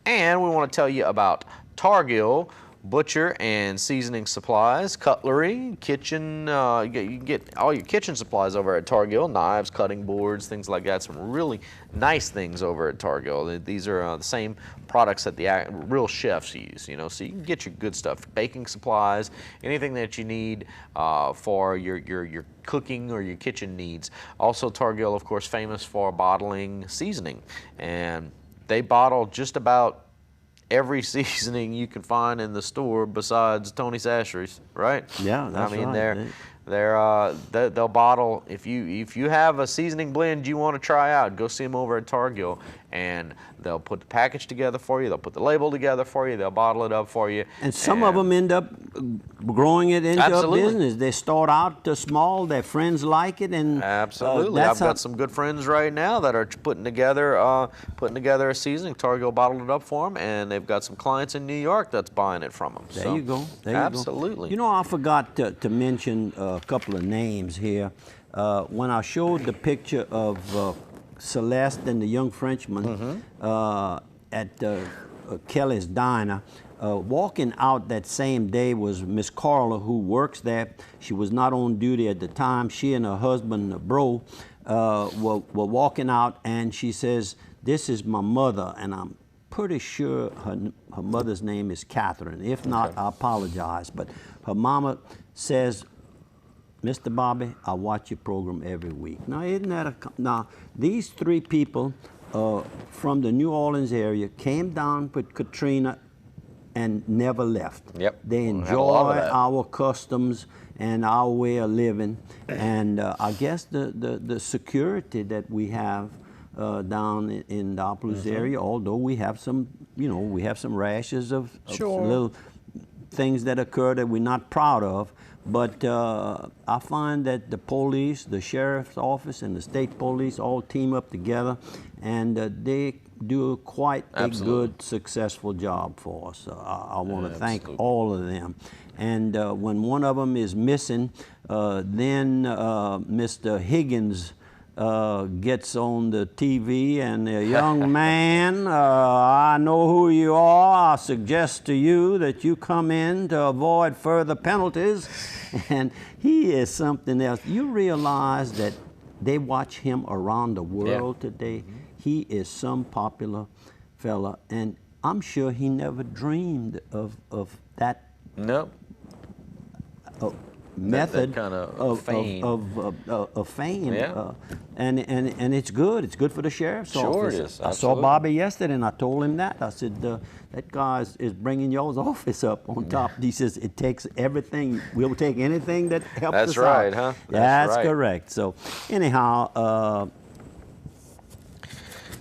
And we want to tell you about Targill Butcher and Seasoning Supplies, cutlery, kitchen. You can get all your kitchen supplies over at Targill, knives, cutting boards, things like that. Some really nice things over at Targill. These are the same products that the real chefs use, you know, so you can get your good stuff, baking supplies, anything that you need for your cooking or your kitchen needs. Also, Targill, of course, famous for bottling seasoning, and they bottle just about every seasoning you can find in the store besides Tony Sachery's, right? Yeah, that's I mean, right. they'll bottle, if you have a seasoning blend you want to try out, go see them over at Targill, and they'll put the package together for you, they'll put the label together for you, they'll bottle it up for you. And some of them end up growing it into Absolutely. a business. They start out small, their friends like it, and Absolutely. I've got some good friends right now that are putting together a seasoning. Targill bottled it up for them, and they've got some clients in New York that's buying it from them. There you go. There absolutely. You know, I forgot to mention a couple of names here. When I showed the picture of Celeste and the young Frenchman at Kelly's Diner, walking out that same day was Miss Carla, who works there. She was not on duty at the time. She and her husband, Bro, were walking out, and she says, "This is my mother," and I'm pretty sure her mother's name is Catherine. If not, I apologize. But her mama says, "Mr. Bobby, I watch your program every week." Now, isn't that now, these three people from the New Orleans area came down with Katrina and never left. Yep. They We had a lot of enjoy that. our customs and our way of living. And I guess the security that we have down in the Opelousas area, although we have some, we have some rashes of Sure. little things that occur that we're not proud of, But I find that the police, the sheriff's office, and the state police all team up together, and they do quite a good, successful job for us. I want to thank all of them. And when one of them is missing, then Mr. Higgins gets on the TV and young man, I know who you are. I suggest to you that you come in to avoid further penalties. And he is something else. You realize that they watch him around the world today. He is some popular fella, and I'm sure he never dreamed of that. Nope. Method that kind of fame. Of fame. Yeah. And it's good. It's good for the sheriff's office. Sure it is. I saw Bobby yesterday, and I told him that. I said, that guy is bringing y'all's office up on top. He says, it takes everything. We'll take anything that helps us out. That's right, huh? That's right. correct. So anyhow,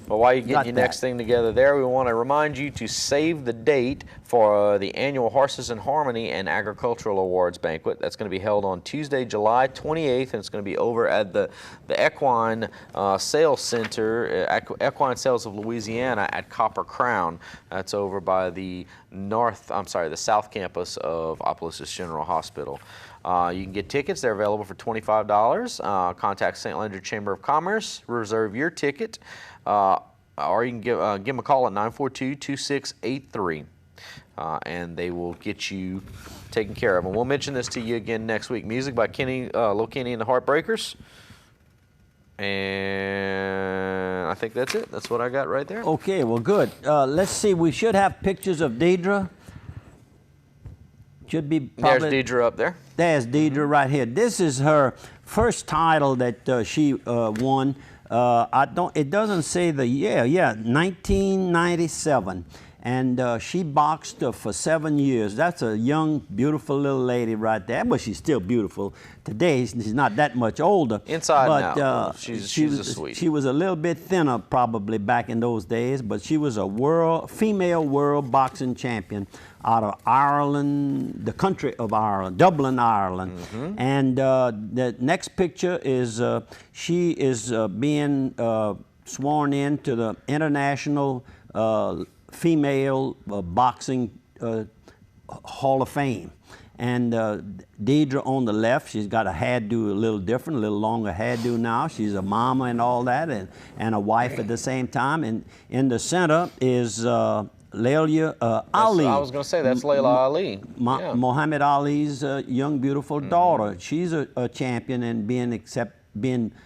But while you get your next thing together there, we want to remind you to save the date for the annual Horses in Harmony and Agricultural Awards Banquet. That's going to be held on Tuesday, July 28th, and it's going to be over at the Equine Sales Center, Equine Sales of Louisiana at Copper Crown. That's over by the the South Campus of Opelousas General Hospital. You can get tickets. They're available for $25. Contact St. Leonard Chamber of Commerce. Reserve your ticket. Or you can give them a call at 942-2683, and they will get you taken care of. And we'll mention this to you again next week. Music by Lil Kenny and the Heartbreakers. And I think that's it. That's what I got right there. Okay, well, good. Let's see. We should have pictures of Deidre. Should be probably. There's Deidre up there. There's Deidre right here. This is her first title that she won. It doesn't say the year. Yeah, 1997. And she boxed for 7 years. That's a young, beautiful little lady right there. But she's still beautiful today. She's not that much older. Inside and out. She's a sweet. She was a little bit thinner probably back in those days, but she was a female world boxing champion out of Ireland, the country of Ireland, Dublin, Ireland. And the next picture is she is being sworn in to the International Female Boxing Hall of Fame. And Deidre on the left, she's got a hairdo a little different, a little longer hairdo now. She's a mama and all that, and a wife at the same time. And in the center is Layla Ali. I was going to say, that's Layla Ali. Muhammad Ali's young, beautiful daughter. She's a champion and being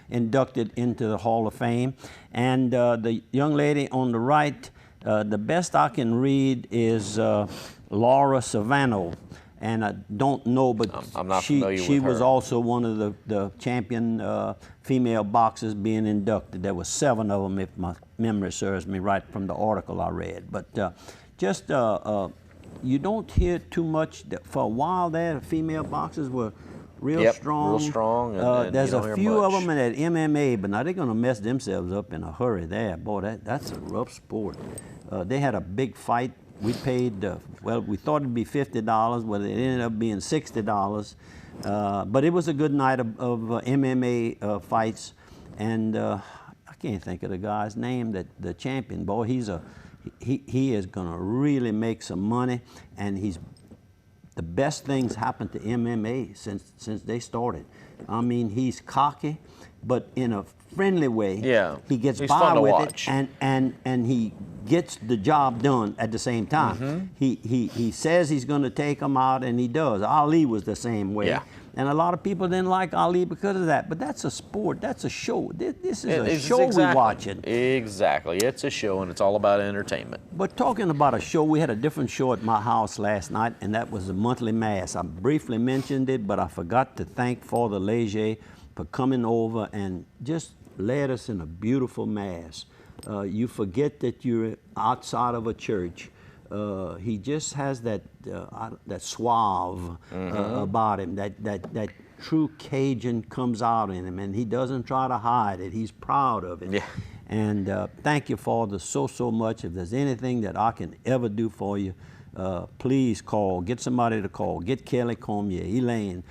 inducted into the Hall of Fame. And the young lady on the right, the best I can read is Laura Savano. And I don't know, but I'm not familiar with her. She was also one of the champion female boxers being inducted. There were 7 of them, if my memory serves me right, from the article I read. But you don't hear too much. For a while there, the female boxers were real strong. Real strong. And there's a few of them at MMA, but now they're going to mess themselves up in a hurry there. Boy, that's a rough sport. They had a big fight. We paid, well, we thought it'd be $50, but it ended up being $60. But it was a good night of MMA fights. And I can't think of the guy's name, the champion. Boy, he is going to really make some money. And the best things happened to MMA since they started. I mean, he's cocky, but in a friendly way. Yeah, he gets he's by fun to with watch. it, and he gets the job done at the same time. He says he's going to take him out, and he does. Ali was the same way. Yeah. And a lot of people didn't like Ali because of that. But that's a sport. That's a show. This is a show we're watching. Exactly. It's a show, and it's all about entertainment. But talking about a show, we had a different show at my house last night, and that was the monthly mass. I briefly mentioned it, but I forgot to thank Father Leger for coming over and just led us in a beautiful mass. You forget that you're outside of a church. He just has that suave about him. That true Cajun comes out in him, and he doesn't try to hide it. He's proud of it. Yeah. And thank you, Father, so much. If there's anything that I can ever do for you, please call. Get somebody to call. Get Kelly Cormier, Elaine.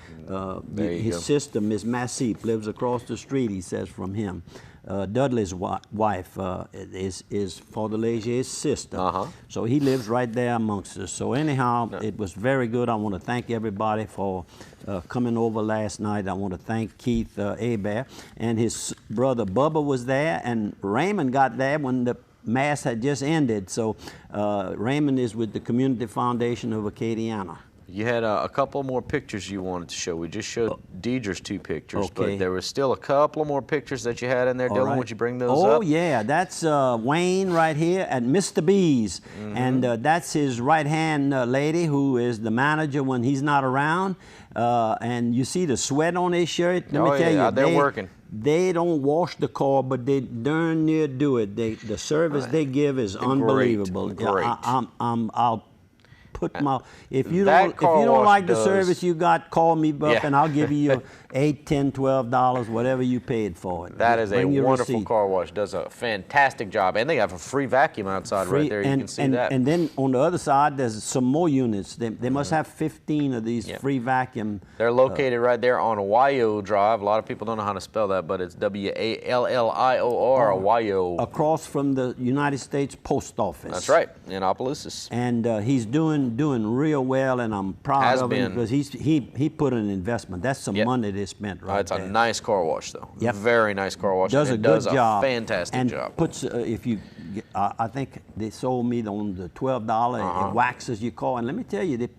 His sister, Miss Massip, lives across the street, he says, from him. Dudley's wife is Father Legier's sister. So he lives right there amongst us. So anyhow, it was very good. I want to thank everybody for coming over last night. I want to thank Keith Hebert, and his brother Bubba was there, and Raymond got there when the Mass had just ended. So Raymond is with the Community Foundation of Acadiana. You had a couple more pictures you wanted to show. We just showed Deidre's 2 pictures, but there was still a couple more pictures that you had in there. Dylan, would you bring those up? Oh, yeah. That's Wayne right here at Mr. B's. And that's his right-hand lady who is the manager when he's not around. And you see the sweat on his shirt. Let me tell you, they're working. They don't wash the car, but they darn near do it. The service they give is unbelievable. Great. I'll put my if you don't like the service you got, call me up and I'll give you $8, $10, $12, whatever you paid for it. That is a wonderful car wash. Does a fantastic job, and they have a free vacuum outside right there. You can see that. And then on the other side, there's some more units. They must have 15 of these free vacuum. They're located right there on Wyo Drive. A lot of people don't know how to spell that, but it's W-A-L-L-I-O-R, Wyo. Across from the United States Post Office. That's right, in Opelousas. And he's doing real well, and I'm proud of him because he put an investment. That's some money they spent right there. It's a nice car wash, though. Very nice car wash. Does a good job. Fantastic job. Puts if you, I think they sold me on the $12. It waxes your car, and let me tell you, it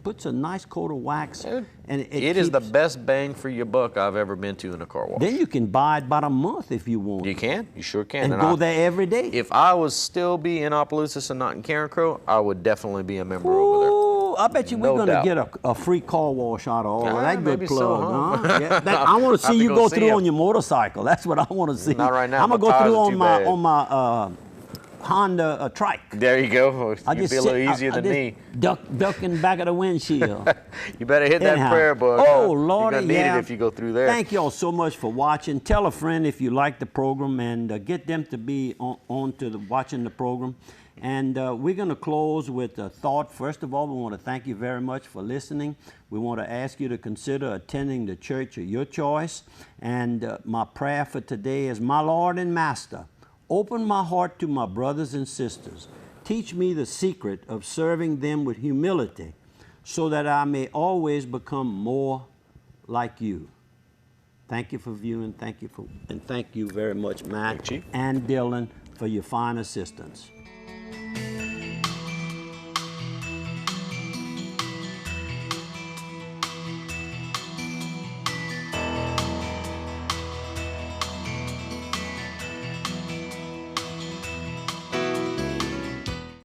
puts a nice coat of wax. And it is the best bang for your buck I've ever been to in a car wash. Then you can buy it about a month if you want. You can. You sure can. And go there every day. If I was still be in Opelousas and not in Karen Crow, I would definitely be a member over there. I bet you we're going to get a free car wash out of all of that good plug. I want to see you go through on your motorcycle. That's what I want to see. Not right now. I'm going to go through on my Honda trike. There you go. You'd be a little easier than me. Ducking back of the windshield. You better hit that prayer book. Oh, Lord, you're going to need it if you go through there. Thank you all so much for watching. Tell a friend if you like the program, and get them to be on to watching the program. And we're going to close with a thought. First of all, we want to thank you very much for listening. We want to ask you to consider attending the church of your choice. And my prayer for today is, my Lord and Master, open my heart to my brothers and sisters. Teach me the secret of serving them with humility so that I may always become more like you. Thank you for viewing. Thank you very much, Matt and Dylan, for your fine assistance.